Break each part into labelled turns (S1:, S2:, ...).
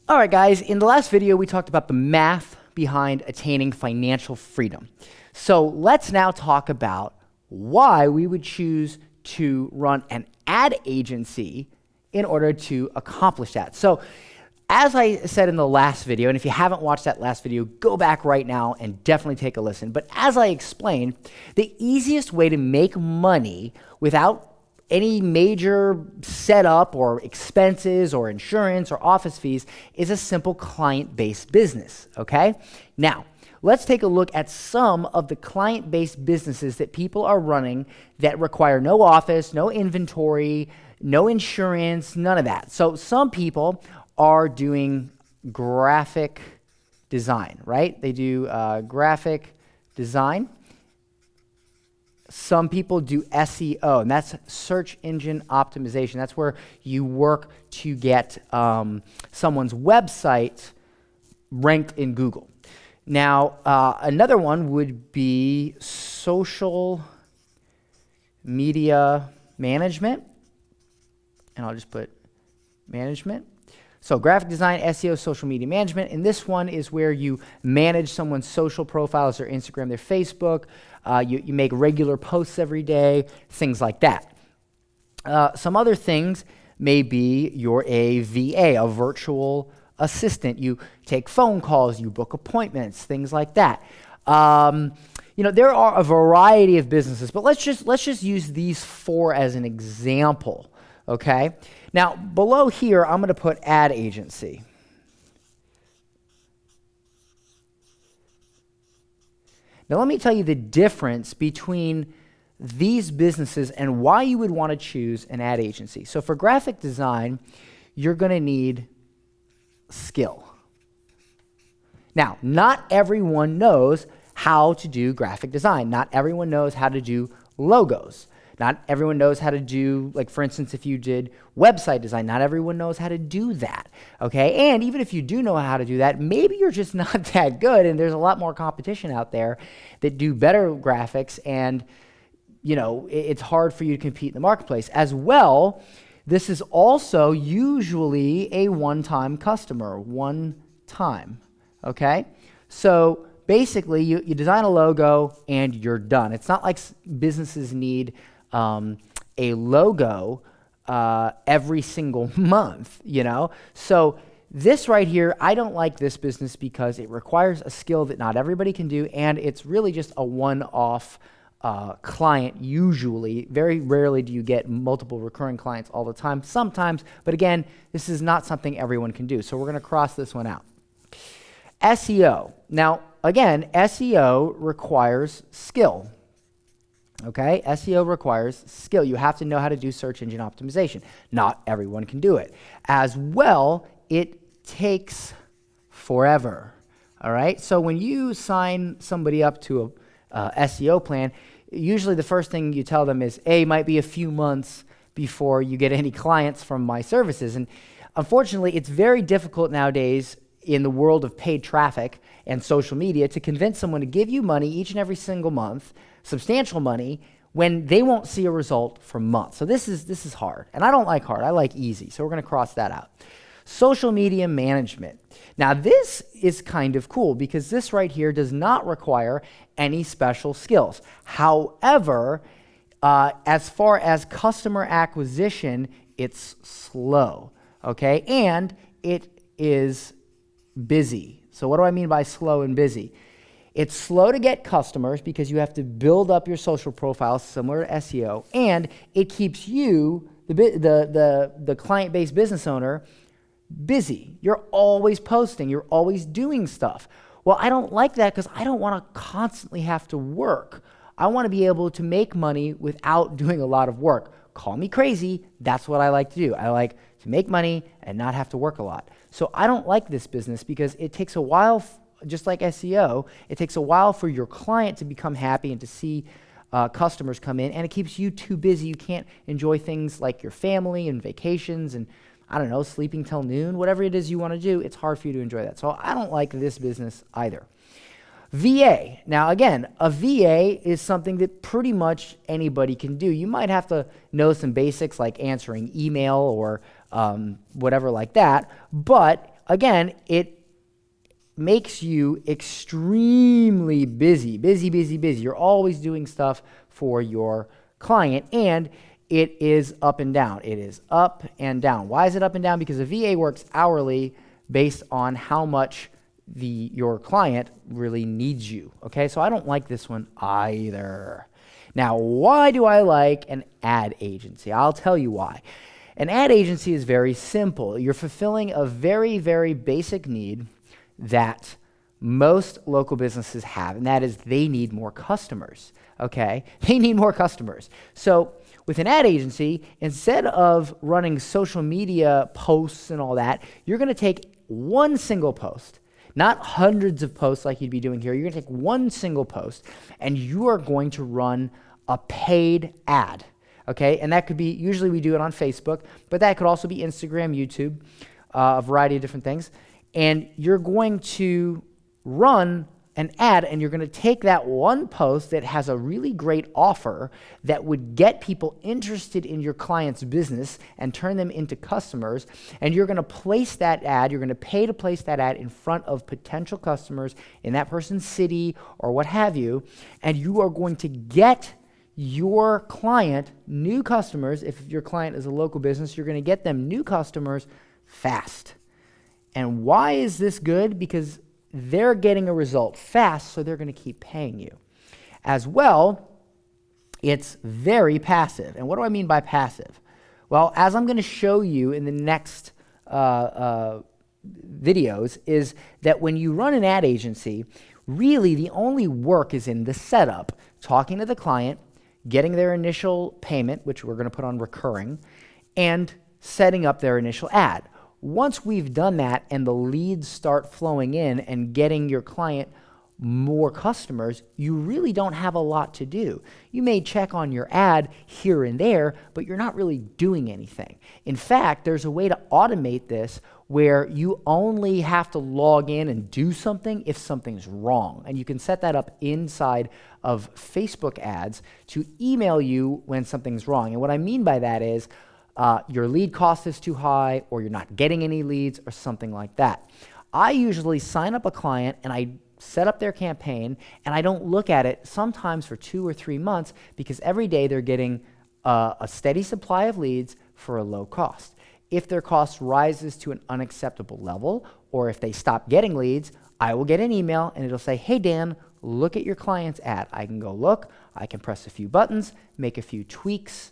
S1: All right, guys, in the last video, we talked about the math behind attaining financial freedom. So let's now talk about why we would choose to run an ad agency in order to accomplish that. So as I said in the last video, and if you haven't watched that last video, go back right now and definitely take a listen. But as I explained, the easiest way to make money without any major setup or expenses or insurance or office fees is a simple client-based business, okay? Now, let's take a look at some of the client-based businesses that people are running that require no office, no inventory, no insurance, none of that. So some people are doing graphic design, right? They do graphic design. Some people do SEO, and that's search engine optimization. That's where you work to get someone's website ranked in Google. Now, another one would be social media management, and I'll just put management. So graphic design, SEO, social media management, and this one is where you manage someone's social profiles, their Instagram, their Facebook. You make regular posts every day, things like that. Some other things may be you're a VA, a virtual assistant. You take phone calls, you book appointments, things like that. There are a variety of businesses, but let's just use these four as an example. Okay. Now, below here, I'm going to put ad agency. Now, let me tell you the difference between these businesses and why you would want to choose an ad agency. So for graphic design, you're going to need skill. Now, not everyone knows how to do graphic design. Not everyone knows how to do logos. Not everyone knows how to do, like for instance, if you did website design, not everyone knows how to do that, okay? And even if you do know how to do that, maybe you're just not that good, and there's a lot more competition out there that do better graphics, and it's hard for you to compete in the marketplace. As well, this is also usually a one-time customer, one time, okay? So basically, you design a logo and you're done. It's not like businesses need a logo every single month, So this right here, I don't like this business because it requires a skill that not everybody can do, and it's really just a one-off client usually. Very rarely do you get multiple recurring clients all the time, sometimes, but again, this is not something everyone can do, so we're going to cross this one out. SEO. Now, again, SEO requires skill. Okay, SEO requires skill. You have to know how to do search engine optimization. Not everyone can do it. As well, it takes forever. All right, so when you sign somebody up to a SEO plan, usually the first thing you tell them is, it might be a few months before you get any clients from my services. And unfortunately, it's very difficult nowadays in the world of paid traffic and social media to convince someone to give you money each and every single month, substantial money, when they won't see a result for months. So this is hard, and I don't like hard, I like easy, so we're going to cross that out. Social media management. Now this is kind of cool because this right here does not require any special skills. However, as far as customer acquisition, it's slow, okay? And it is busy. So what do I mean by slow and busy? It's slow to get customers because you have to build up your social profile similar to SEO, and it keeps you, the client-based business owner, busy. You're always posting. You're always doing stuff. Well, I don't like that because I don't want to constantly have to work. I want to be able to make money without doing a lot of work. Call me crazy. That's what I like to do. I like to make money and not have to work a lot. So I don't like this business because it takes a while, just like SEO, it takes a while for your client to become happy and to see customers come in, and it keeps you too busy. You can't enjoy things like your family and vacations and, I don't know, sleeping till noon, whatever it is you want to do. It's hard for you to enjoy that. So I don't like this business either. VA. Now again, a VA is something that pretty much anybody can do. You might have to know some basics like answering email or whatever like that, but again, it makes you extremely busy. You're always doing stuff for your client, and it is up and down. It is up and down. Why is it up and down? Because a VA works hourly based on how much your client really needs you. Okay, so I don't like this one either. Now, why do I like an ad agency? I'll tell you why. An ad agency is very simple. You're fulfilling a very, very basic need that most local businesses have, and that is they need more customers. Okay, they need more customers. So with an ad agency, instead of running social media posts and all that, you're going to take one single post, not hundreds of posts like you'd be doing here. You're going to take one single post, and you are going to run a paid ad, okay? And that could be, usually we do it on Facebook, but that could also be Instagram, YouTube, a variety of different things. And you're going to run an ad, and you're going to take that one post that has a really great offer that would get people interested in your client's business and turn them into customers, and you're going to place that ad, you're going to pay to place that ad in front of potential customers in that person's city or what have you, and you are going to get your client new customers. If your client is a local business, you're going to get them new customers fast. And why is this good? Because they're getting a result fast, so they're going to keep paying you. As well, it's very passive. And what do I mean by passive? Well, as I'm going to show you in the next videos, is that when you run an ad agency, really the only work is in the setup, talking to the client, getting their initial payment, which we're going to put on recurring, and setting up their initial ad. Once we've done that and the leads start flowing in and getting your client more customers, you really don't have a lot to do. You may check on your ad here and there, but you're not really doing anything. In fact, there's a way to automate this where you only have to log in and do something if something's wrong. And you can set that up inside of Facebook ads to email you when something's wrong. And what I mean by that is, your lead cost is too high, or you're not getting any leads, or something like that. I usually sign up a client and I set up their campaign, and I don't look at it sometimes for 2 or 3 months, because every day they're getting a steady supply of leads for a low cost. If their cost rises to an unacceptable level, or if they stop getting leads, I will get an email and it'll say, hey Dan, look at your client's ad. I can go look, I can press a few buttons, make a few tweaks,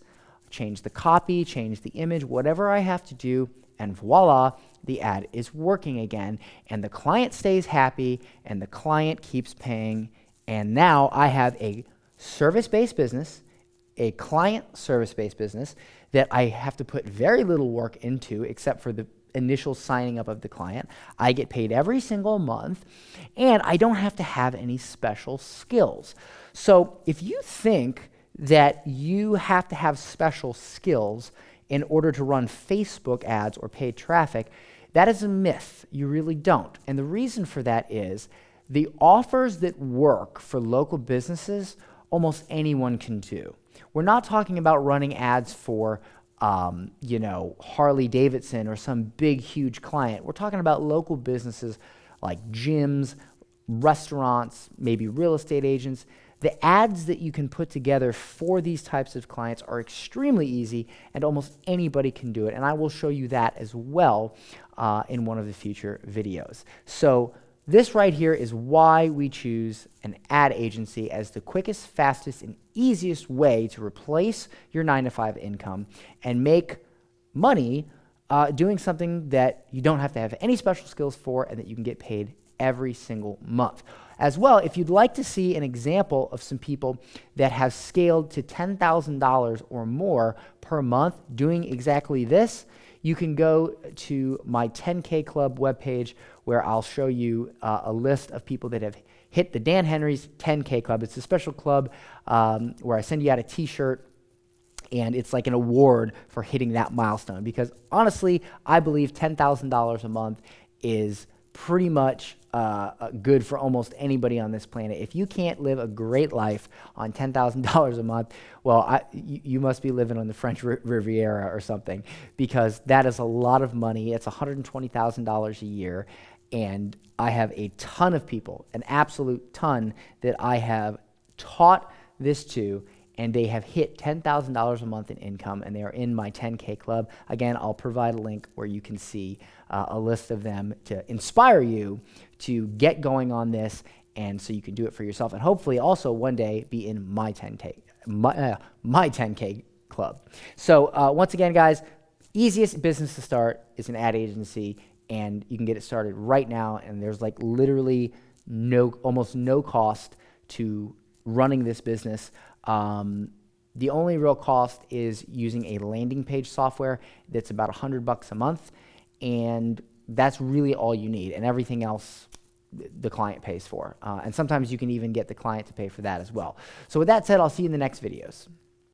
S1: change the copy, change the image, whatever I have to do, and voila, the ad is working again, and the client stays happy, and the client keeps paying, and now I have a service-based business, a client service-based business that I have to put very little work into except for the initial signing up of the client. I get paid every single month, and I don't have to have any special skills. So if you think that you have to have special skills in order to run Facebook ads or paid traffic, that is a myth. You really don't. And the reason for that is the offers that work for local businesses, almost anyone can do. We're not talking about running ads for Harley Davidson or some big, huge client. We're talking about local businesses like gyms, restaurants, maybe real estate agents. The ads that you can put together for these types of clients are extremely easy, and almost anybody can do it. And I will show you that as well in one of the future videos. So this right here is why we choose an ad agency as the quickest, fastest, and easiest way to replace your 9-to-5 income and make money doing something that you don't have to have any special skills for and that you can get paid every single month. As well, if you'd like to see an example of some people that have scaled to $10,000 or more per month doing exactly this, you can go to my 10K Club webpage where I'll show you a list of people that have hit the Dan Henry's 10K Club. It's a special club where I send you out a t-shirt, and it's like an award for hitting that milestone, because honestly, I believe $10,000 a month is pretty much good for almost anybody on this planet. If you can't live a great life on $10,000 a month, well, you must be living on the French Riviera or something, because that is a lot of money. It's $120,000 a year, and I have a ton of people, an absolute ton, that I have taught this to, and they have hit $10,000 a month in income, and they are in my 10K club. Again, I'll provide a link where you can see a list of them to inspire you to get going on this, and so you can do it for yourself, and hopefully also one day be in my 10K, my 10K club. So once again, guys, easiest business to start is an ad agency, and you can get it started right now, and there's like literally almost no cost to running this business. The only real cost is using a landing page software that's about $100 a month, and that's really all you need, and everything else the client pays for. And sometimes you can even get the client to pay for that as well. So with that said, I'll see you in the next videos.